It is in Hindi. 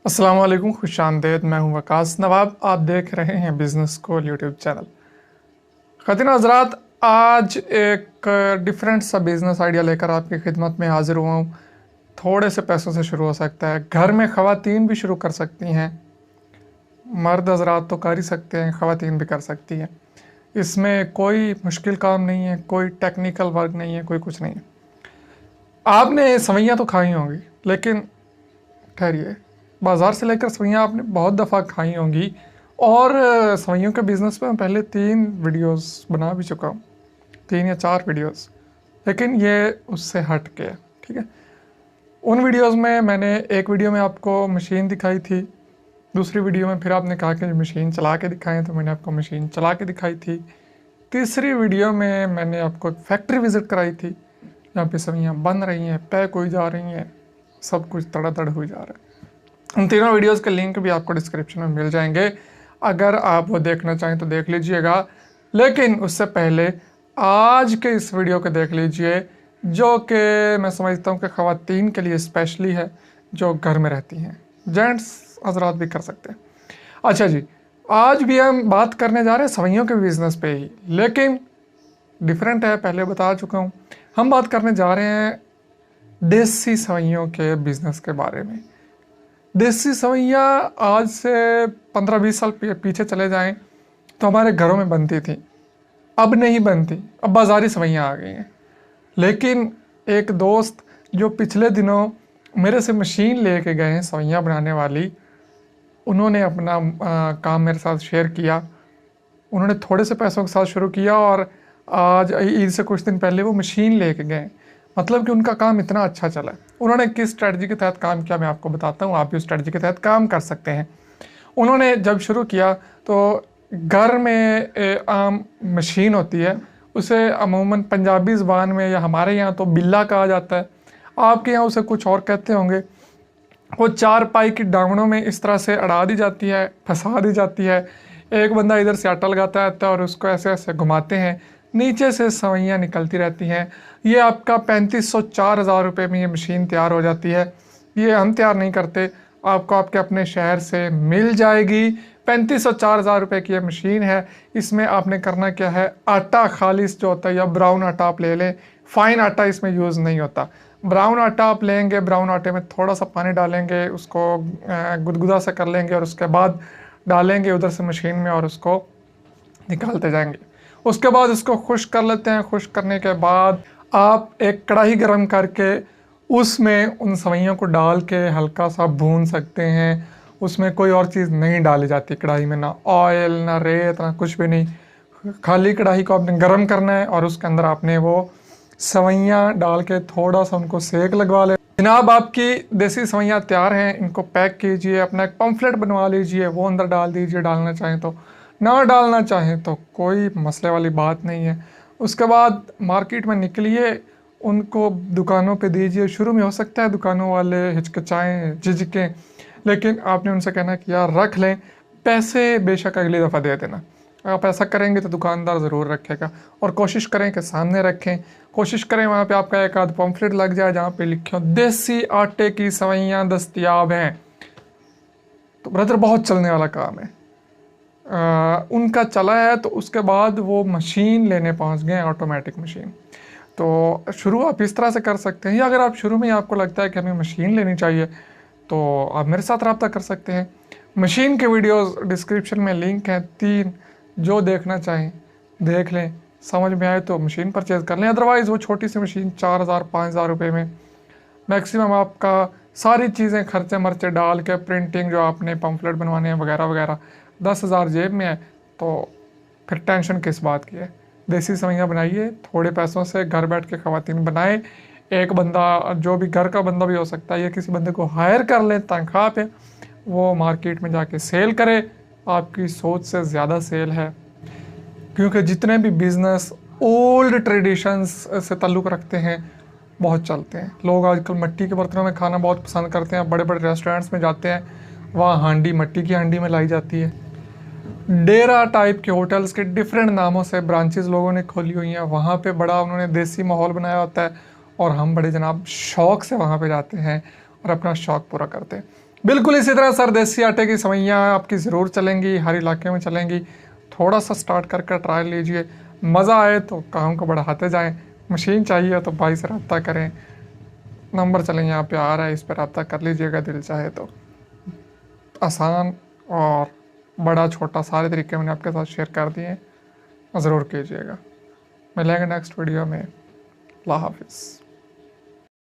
अस्सलाम वालेकुम, खुश आमदीद। मैं हूं वकास नवाब, आप देख रहे हैं बिजनेस स्कूल यूट्यूब चैनल। ख़वातीन हज़रात, आज एक डिफरेंट सा बिज़नेस आइडिया लेकर आपकी खिदमत में हाज़िर हुआ हूँ। थोड़े से पैसों से शुरू हो सकता है, घर में ख़वातीन भी शुरू कर सकती हैं, मर्द हज़रात तो कर ही सकते हैं, ख़वातीन भी कर सकती हैं। इसमें कोई मुश्किल काम नहीं है, कोई टेक्निकल वर्क नहीं है, कोई कुछ नहीं है। आपने सवैयाँ तो खाई होंगी, लेकिन ठहरिए, बाज़ार से लेकर सवैयाँ आपने बहुत दफ़ा खाई होंगी और सवैयों के बिज़नेस में मैं पहले 3 वीडियोस बना भी चुका हूँ, 3 या 4 वीडियोस, लेकिन ये उससे हट के है। ठीक है, उन वीडियोस में मैंने एक वीडियो में आपको मशीन दिखाई थी, दूसरी वीडियो में फिर आपने कहा कि मशीन चला के दिखाएं, तो मैंने आपको मशीन चला के दिखाई थी। तीसरी वीडियो में मैंने आपको फैक्ट्री विज़िट कराई थी, जहाँ पे सवैयाँ बन रही हैं, पैक हुई जा रही हैं, सब कुछ तड़ातड़ हुई जा रहा है। उन तीनों वीडियोस के लिंक भी आपको डिस्क्रिप्शन में मिल जाएंगे, अगर आप वो देखना चाहें तो देख लीजिएगा। लेकिन उससे पहले आज के इस वीडियो को देख लीजिए, जो कि मैं समझता हूँ कि ख़वातीन के लिए स्पेशली है, जो घर में रहती हैं। जेंट्स हज़रात भी कर सकते हैं। अच्छा जी, आज भी हम बात करने जा रहे हैं सवैयों के बिज़नेस पे ही, लेकिन डिफरेंट है, पहले बता चुका हूँ। हम बात करने जा रहे हैं देसी सवैयों के बिज़नेस के बारे में। देसी सवैयाँ आज से 15-20 साल पीछे चले जाएं तो हमारे घरों में बनती थी, अब नहीं बनती, अब बाज़ारी सवैयाँ आ गई हैं। लेकिन एक दोस्त जो पिछले दिनों मेरे से मशीन लेके गए हैं सवैयाँ बनाने वाली, उन्होंने अपना काम मेरे साथ शेयर किया। उन्होंने थोड़े से पैसों के साथ शुरू किया और आज ईद से कुछ दिन पहले वो मशीन लेके गए। मतलब कि उनका काम इतना अच्छा चला है। उन्होंने किस स्ट्रेटजी के तहत काम किया मैं आपको बताता हूँ, आप भी उस स्ट्रेटजी के तहत काम कर सकते हैं। उन्होंने जब शुरू किया तो घर में आम मशीन होती है, उसे अमूमन पंजाबी ज़बान में या हमारे यहाँ तो बिल्ला कहा जाता है, आपके यहाँ उसे कुछ और कहते होंगे। वो 4 पाई की डावणों में इस तरह से अड़ा दी जाती है, फंसा दी जाती है। एक बंदा इधर से आटा लगाता रहता है और उसको ऐसे ऐसे घुमाते हैं, नीचे से सवैयाँ निकलती रहती हैं। ये आपका 3500-4000 रुपये में ये मशीन तैयार हो जाती है। ये हम तैयार नहीं करते, आपको आपके अपने शहर से मिल जाएगी। 3500-4000 रुपये की ये मशीन है। इसमें आपने करना क्या है, आटा खालिस जो होता है या ब्राउन आटा आप ले लें, फ़ाइन आटा इसमें यूज़ नहीं होता। ब्राउन आटा आप लेंगे, ब्राउन आटे में थोड़ा सा पानी डालेंगे, उसको गुदगुदा सा कर लेंगे और उसके बाद डालेंगे उधर से मशीन में और उसको निकालते जाएंगे। उसके बाद उसको खुश्क कर लेते हैं। खुश्क करने के बाद आप एक कढ़ाई गरम करके उसमें उन सवैयों को डाल के हल्का सा भून सकते हैं। उसमें कोई और चीज़ नहीं डाली जाती कढ़ाई में, ना ऑयल, ना रेत, ना कुछ भी नहीं। खाली कढ़ाई को आपने गरम करना है और उसके अंदर आपने वो सवैयाँ डाल के थोड़ा सा उनको सेक लगवा ले। जनाब, आपकी देसी सवैयाँ तैयार हैं। इनको पैक कीजिए, अपना एक पम्फलेट बनवा लीजिए, वो अंदर डाल दीजिए, डालना चाहें तो, ना डालना चाहें तो कोई मसले वाली बात नहीं है। उसके बाद मार्केट में निकलिए, उनको दुकानों पे दीजिए। शुरू में हो सकता है दुकानों वाले हिचकिचाएँ, झिझकें, लेकिन आपने उनसे कहना कि यार रख लें, पैसे बेशक अगली दफ़ा दे देना। आप ऐसा करेंगे तो दुकानदार ज़रूर रखेगा। और कोशिश करें कि सामने रखें, कोशिश करें वहाँ पे आपका एक आध पम्फलेट लग जाए जहाँ पे लिखे हो देसी आटे की सवैयाँ दस्तयाब हैं। तो ब्रदर, बहुत चलने वाला काम है। उनका चला है तो उसके बाद वो मशीन लेने पहुंच गए, ऑटोमेटिक मशीन। तो शुरू आप इस तरह से कर सकते हैं, या अगर आप शुरू में ही आपको लगता है कि हमें मशीन लेनी चाहिए तो आप मेरे साथ रब्ता कर सकते हैं। मशीन के वीडियोस डिस्क्रिप्शन में लिंक हैं 3, जो देखना चाहें देख लें, समझ में आए तो मशीन परचेज़ कर लें। अदरवाइज़ वो छोटी सी मशीन 4000-5000 रुपये में मैक्सिमम आपका सारी चीज़ें खर्चे मर्चे डाल के, प्रिंटिंग जो आपने पम्फलेट बनवाने हैं वगैरह वगैरह, 10,000 जेब में है, तो फिर टेंशन किस बात की है। देसी सवैयाँ बनाइए, थोड़े पैसों से घर बैठ के ख़वातीन बनाएं। एक बंदा, जो भी घर का बंदा भी हो सकता है, या किसी बंदे को हायर कर लें तनख्वाह पे, वो मार्केट में जाके सेल करे। आपकी सोच से ज़्यादा सेल है, क्योंकि जितने भी बिज़नेस ओल्ड ट्रेडिशंस से ताल्लुक़ रखते हैं बहुत चलते हैं। लोग आजकल मिट्टी के बर्तनों में खाना बहुत पसंद करते हैं। बड़े बड़े रेस्टोरेंट्स में जाते हैं, वहाँ हांडी मिट्टी की हांडी में लाई जाती है। डेरा टाइप के होटल्स के डिफरेंट नामों से ब्रांचेस लोगों ने खोली हुई हैं, वहाँ पे बड़ा उन्होंने देसी माहौल बनाया होता है और हम बड़े जनाब शौक़ से वहाँ पे जाते हैं और अपना शौक़ पूरा करते हैं। बिल्कुल इसी तरह सर देसी आटे की सवैयाँ आपकी ज़रूर चलेंगी, हर इलाके में चलेंगी। थोड़ा सा स्टार्ट करके ट्रायल लीजिए, मज़ा आए तो काम को बढ़ाते जाएं। मशीन चाहिए तो भाई से रब्ता करें, नंबर चलें यहाँ पे आ रहा है, इस पर रब्ता कर लीजिएगा दिल चाहे तो। आसान और बड़ा छोटा सारे तरीके मैंने आपके साथ शेयर कर दिए, ज़रूर कीजिएगा। मिलेंगे नेक्स्ट वीडियो में। अल्लाह हाफिज़।